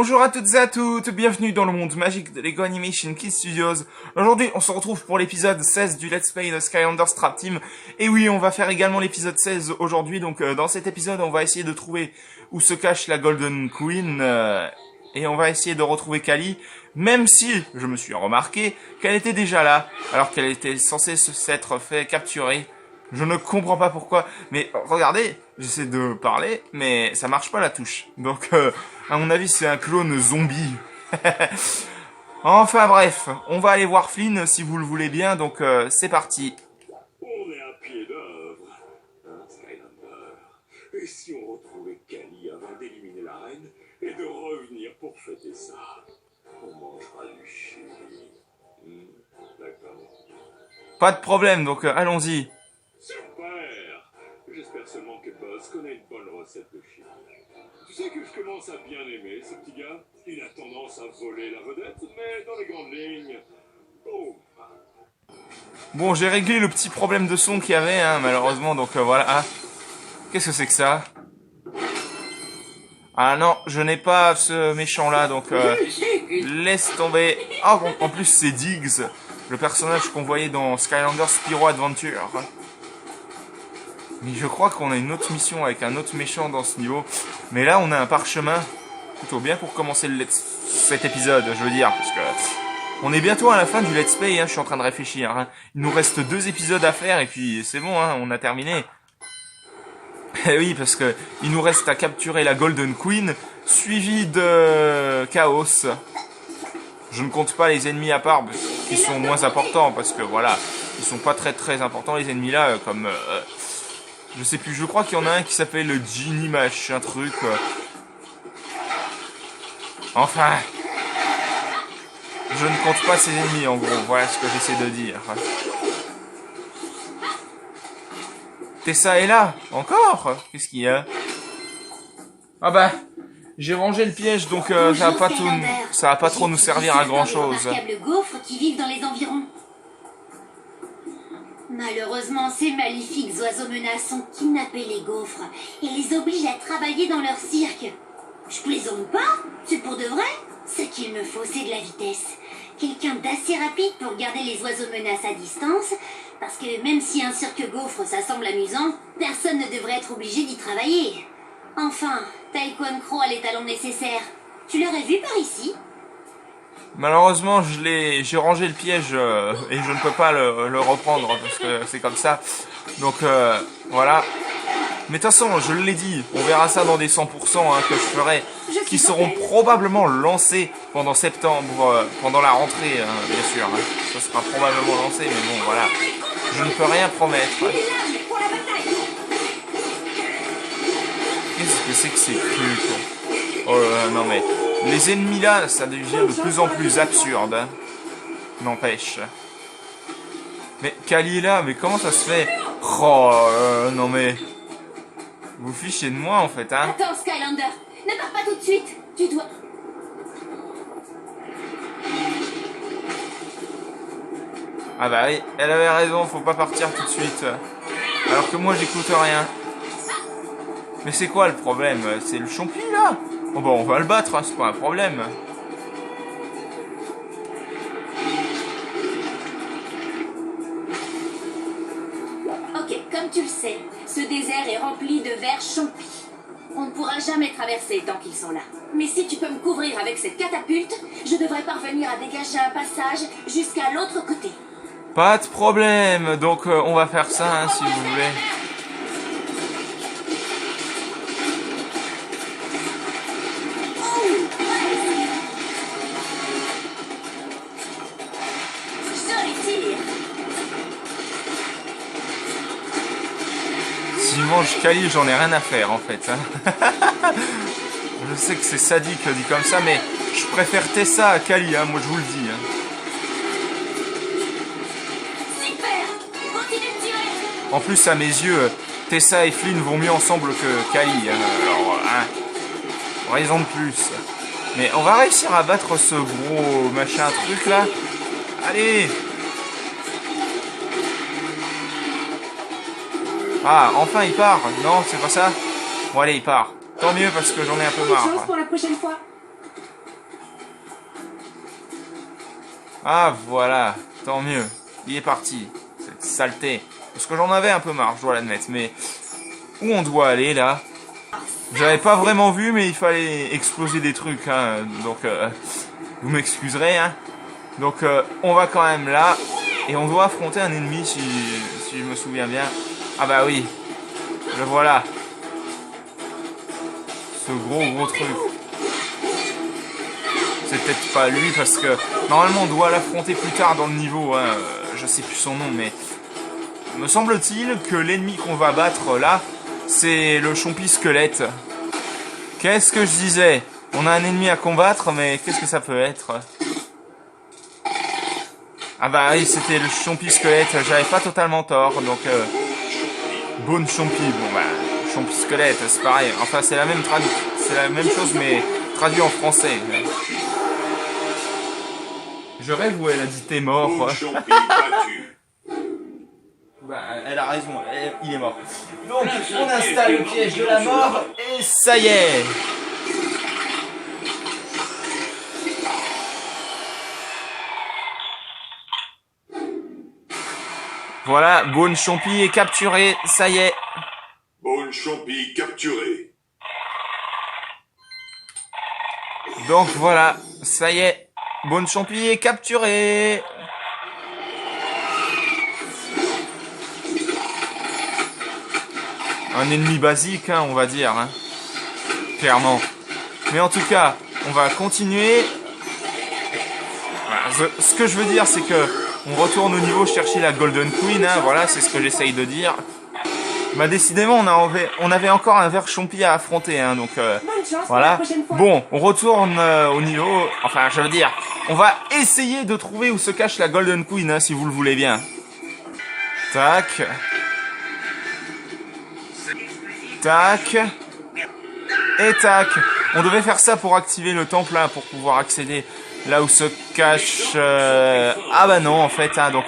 Bonjour à toutes et à toutes, bienvenue dans le monde magique de Lego Animation Kid Studios. Aujourd'hui, on se retrouve pour l'épisode 16 du Let's Play de Skylanders Trap Team. Et oui, on va faire également l'épisode 16 aujourd'hui, donc dans cet épisode, on va essayer de trouver où se cache la Golden Queen, et on va essayer de retrouver Kali, même si je me suis remarqué qu'elle était déjà là, alors qu'elle était censée s'être fait capturer. Je ne comprends pas pourquoi, mais regardez, j'essaie de parler, mais ça marche pas la touche. Donc, à mon avis, c'est un clone zombie. Enfin bref, on va aller voir Flynn si vous le voulez bien, donc c'est parti. On est à pied d'œuvre, hein, Skylander. Et si on retrouvait Kali avant d'éliminer la reine et de revenir pour fêter ça, on mangera du chili. D'accord. Pas de problème, donc allons-y. Super. J'espère seulement que Buzz connaît une bonne recette de chili. Tu sais que je commence à bien aimer ce petit gars. Il a tendance à voler la vedette, mais dans les grandes lignes, boum. Bon, j'ai réglé le petit problème de son qu'il y avait, hein, malheureusement, donc voilà. Ah, qu'est-ce que c'est que ça? Ah non, je n'ai pas ce méchant-là, donc laisse tomber. Ah bon, en plus c'est Diggs, le personnage qu'on voyait dans Skylanders Spyro Adventure. Mais je crois qu'on a une autre mission avec un autre méchant dans ce niveau. Mais là, on a un parchemin. Plutôt bien pour commencer cet épisode, je veux dire, parce que on est bientôt à la fin du Let's Play, hein, je suis en train de réfléchir. Hein. Il nous reste 2 épisodes à faire et puis c'est bon, hein, on a terminé. Et oui, parce que il nous reste à capturer la Golden Queen, suivi de Chaos. Je ne compte pas les ennemis à part, qui sont moins importants, parce que voilà, ils sont pas très importants les ennemis là, comme... je sais plus, je crois qu'il y en a un qui s'appelle le Genie machin truc. Enfin, je ne compte pas ses ennemis en gros, voilà ce que j'essaie de dire. Tessa est là, encore? Qu'est-ce qu'il y a? Ah bah, j'ai rangé le piège, donc ça va pas trop nous servir à grand chose. Gaufres qui vivent dans les environs. Malheureusement, ces maléfiques oiseaux menaces ont kidnappé les gaufres et les obligent à travailler dans leur cirque. Je plaisante pas, c'est pour de vrai. Ce qu'il me faut, c'est de la vitesse. Quelqu'un d'assez rapide pour garder les oiseaux menaces à distance, parce que même si un cirque gaufre, ça semble amusant, personne ne devrait être obligé d'y travailler. Enfin, Taekwondo Crow a les talents nécessaires. Tu l'aurais vu par ici? Malheureusement, j'ai rangé le piège et je ne peux pas le reprendre parce que c'est comme ça. Donc voilà. Mais de toute façon, je l'ai dit, on verra ça dans des 100% hein, que je ferai, qui seront probablement lancés pendant septembre, pendant la rentrée, hein, bien sûr. Hein. Ça sera probablement lancé, mais bon, voilà. Je ne peux rien promettre. Qu'est-ce que c'est que ces trucs? Oh non mais, les ennemis là, ça devient de plus en plus absurde. Hein. N'empêche. Mais Kali est là, mais comment ça se fait? Oh non mais... Vous fichez de moi en fait, hein? Attends, Skylander, ne pars pas tout de suite. Tu dois... Ah bah oui, elle avait raison, faut pas partir tout de suite. Alors que moi j'écoute rien. Mais c'est quoi le problème? C'est le champi là? Oh bah on va le battre, hein, c'est pas un problème. Ok, comme tu le sais, ce désert est rempli de vers champis. On ne pourra jamais traverser tant qu'ils sont là. Mais si tu peux me couvrir avec cette catapulte, je devrais parvenir à dégager un passage jusqu'à l'autre côté. Pas de problème, donc on va faire ça hein, si vous voulez. Si je mange Kali, j'en ai rien à faire en fait. Hein. Je sais que c'est sadique dit comme ça, mais je préfère Tessa à Kali, hein, moi je vous le dis. Hein. En plus, à mes yeux, Tessa et Flynn vont mieux ensemble que Kali. Hein. Alors, hein, raison de plus. Mais on va réussir à battre ce gros machin truc là. Allez! Ah, enfin il part. Non, c'est pas ça. Bon allez, il part. Tant mieux parce que j'en ai un peu marre. Pour la prochaine fois. Ah, voilà. Tant mieux. Il est parti. Cette saleté. Parce que j'en avais un peu marre, je dois l'admettre. Mais où on doit aller, là? J'avais pas vraiment vu, mais il fallait exploser des trucs. Hein. Donc, vous m'excuserez. Hein. Donc, on va quand même là. Et on doit affronter un ennemi, si je me souviens bien. Ah bah oui. Le voilà. Ce gros truc. C'est peut-être pas lui parce que normalement on doit l'affronter plus tard dans le niveau. Hein. Je sais plus son nom, mais me semble-t-il que l'ennemi qu'on va battre là, c'est le Chompi squelette. Qu'est-ce que je disais? On a un ennemi à combattre, mais qu'est-ce que ça peut être? Ah bah oui, c'était le Chompi squelette. J'avais pas totalement tort, donc Bone Chompi. Bon bah Chompi squelette, c'est pareil. Enfin c'est la même chose, mais traduit en français. Je rêve où elle a dit t'es mort. Bah, elle a raison, il est mort. Donc, on installe le piège de la mort, et ça y est. Voilà, Bone Chompi est capturé, ça y est. Bone Chompi capturé. Donc voilà, ça y est. Bone Chompi est capturé. Un ennemi basique, hein, on va dire. Hein. Clairement. Mais en tout cas, on va continuer. Voilà, ce que je veux dire, c'est que on retourne au niveau chercher la Golden Queen. Hein, voilà, c'est ce que j'essaye de dire. Bah décidément, on avait encore un ver Chompi à affronter. Hein, donc voilà. Bon, on retourne au niveau. Enfin, je veux dire, on va essayer de trouver où se cache la Golden Queen, hein, si vous le voulez bien. Tac. Tac. Et tac. On devait faire ça pour activer le temple, là, pour pouvoir accéder là où se cache... Ah bah non, en fait. Hein, donc,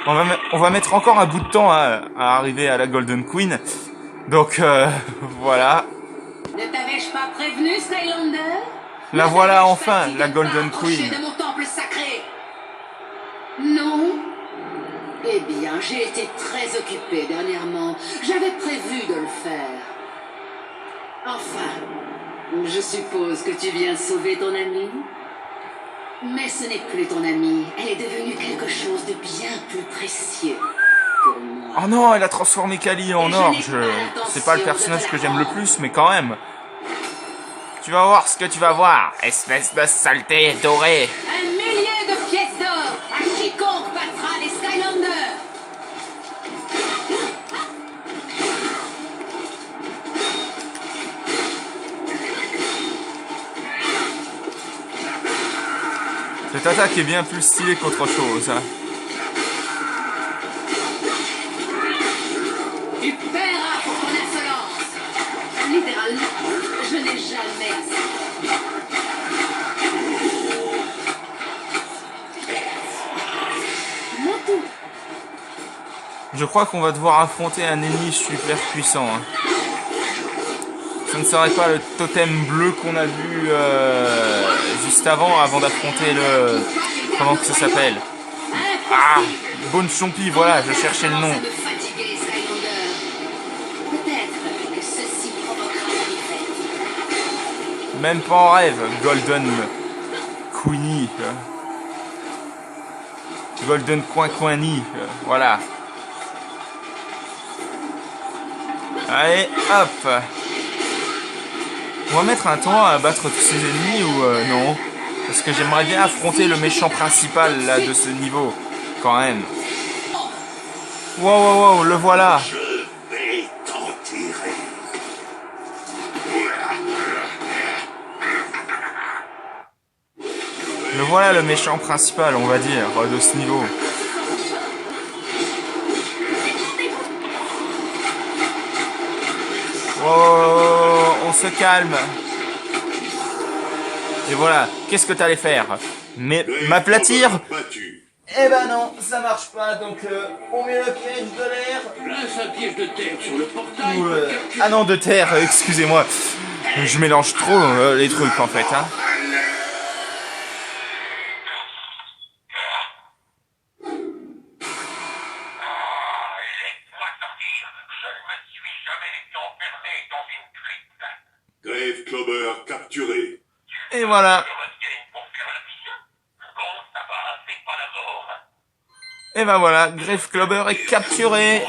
on va mettre encore un bout de temps à arriver à la Golden Queen. Donc, voilà. Ne t'avais-je pas prévenu, Skylander? La voilà enfin, la Golden Queen. De mon temple sacré. Non. Eh bien, j'ai été très occupée dernièrement. J'avais prévu de le faire. Enfin, je suppose que tu viens sauver ton amie. Mais ce n'est plus ton amie. Elle est devenue quelque chose de bien plus précieux pour moi. Oh non, elle a transformé Kali en or. C'est pas le personnage que j'aime le plus, mais quand même. Tu vas voir ce que tu vas voir, espèce de saleté dorée. 1 millier de pièces d'or à quiconque battra les Skylanders. Cette attaque est bien plus stylée qu'autre chose. Hein. Tu paieras pour ton insolence. Littéralement, je n'ai jamais assez. Mon tour. Je crois qu'on va devoir affronter un ennemi super puissant. Hein. Ce ne serait pas le totem bleu qu'on a vu juste avant d'affronter le... Comment que ça s'appelle? Ah, Bone Chompi, voilà, je cherchais le nom. Même pas en rêve, Golden Queenie. Golden Coin-Coinie, voilà. Allez, hop. On va mettre un temps à battre tous ces ennemis ou non? Parce que j'aimerais bien affronter le méchant principal là de ce niveau, quand même. Wow, le voilà. Je vais t'en tirer. Le voilà le méchant principal, on va dire, de ce niveau. Wow, on se calme. Et voilà, qu'est-ce que t'allais faire? Mais m'aplatir? Eh ben non, ça marche pas, donc on met le piège de l'air. Place un piège de terre sur le portail. Ah non, de terre, excusez-moi. Je mélange trop les trucs en fait. Hein. Grave Clover capturé. Et voilà. Et ben voilà, Grave Clover est capturé.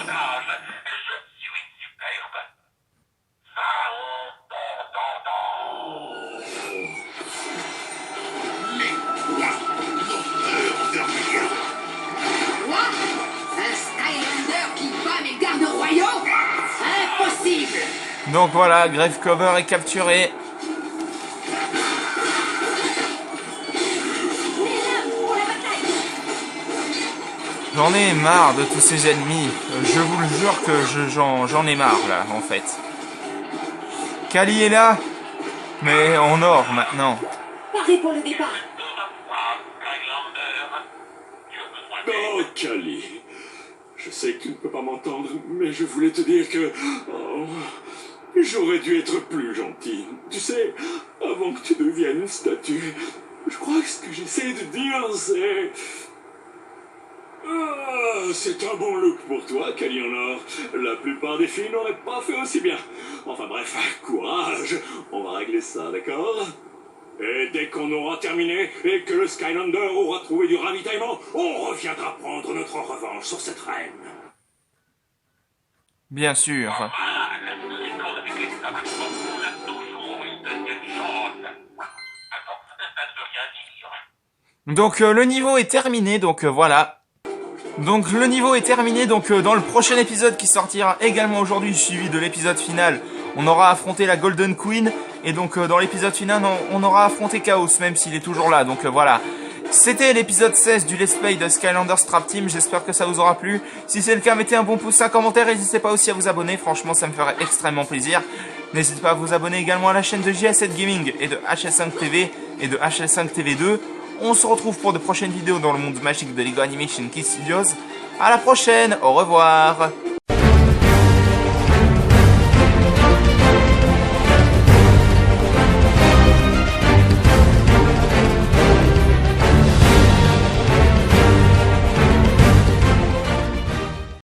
Quoi? Un Skylander qui bat mes gardes royaux? Impossible! Donc voilà, Grave Clover est capturé. J'en ai marre de tous ces ennemis. Je vous le jure que j'en ai marre là, en fait. Kali est là, mais en or maintenant. Parez pour le départ. Oh, Kali. Je sais que tu ne peux pas m'entendre, mais je voulais te dire que... oh, j'aurais dû être plus gentil. Tu sais, avant que tu deviennes une statue, je crois que ce que j'essaie de dire, c'est... Ah, c'est un bon look pour toi, Kali en or. La plupart des filles n'auraient pas fait aussi bien. Enfin bref, courage. On va régler ça, d'accord? Et dès qu'on aura terminé et que le Skylander aura trouvé du ravitaillement, on reviendra prendre notre revanche sur cette reine. Bien sûr. Donc le niveau est terminé, donc voilà. Donc le niveau est terminé, donc dans le prochain épisode qui sortira également aujourd'hui, suivi de l'épisode final, on aura affronté la Golden Queen, et donc dans l'épisode final, on aura affronté Chaos, même s'il est toujours là, donc voilà. C'était l'épisode 16 du Let's Play de Skylanders Trap Team, j'espère que ça vous aura plu. Si c'est le cas, mettez un bon pouce, un commentaire, et n'hésitez pas aussi à vous abonner, franchement ça me ferait extrêmement plaisir. N'hésitez pas à vous abonner également à la chaîne de JS7 Gaming et de HL5 TV et de HL5 TV2. On se retrouve pour de prochaines vidéos dans le monde magique de Lego Animation Kid Studios. À la prochaine, au revoir.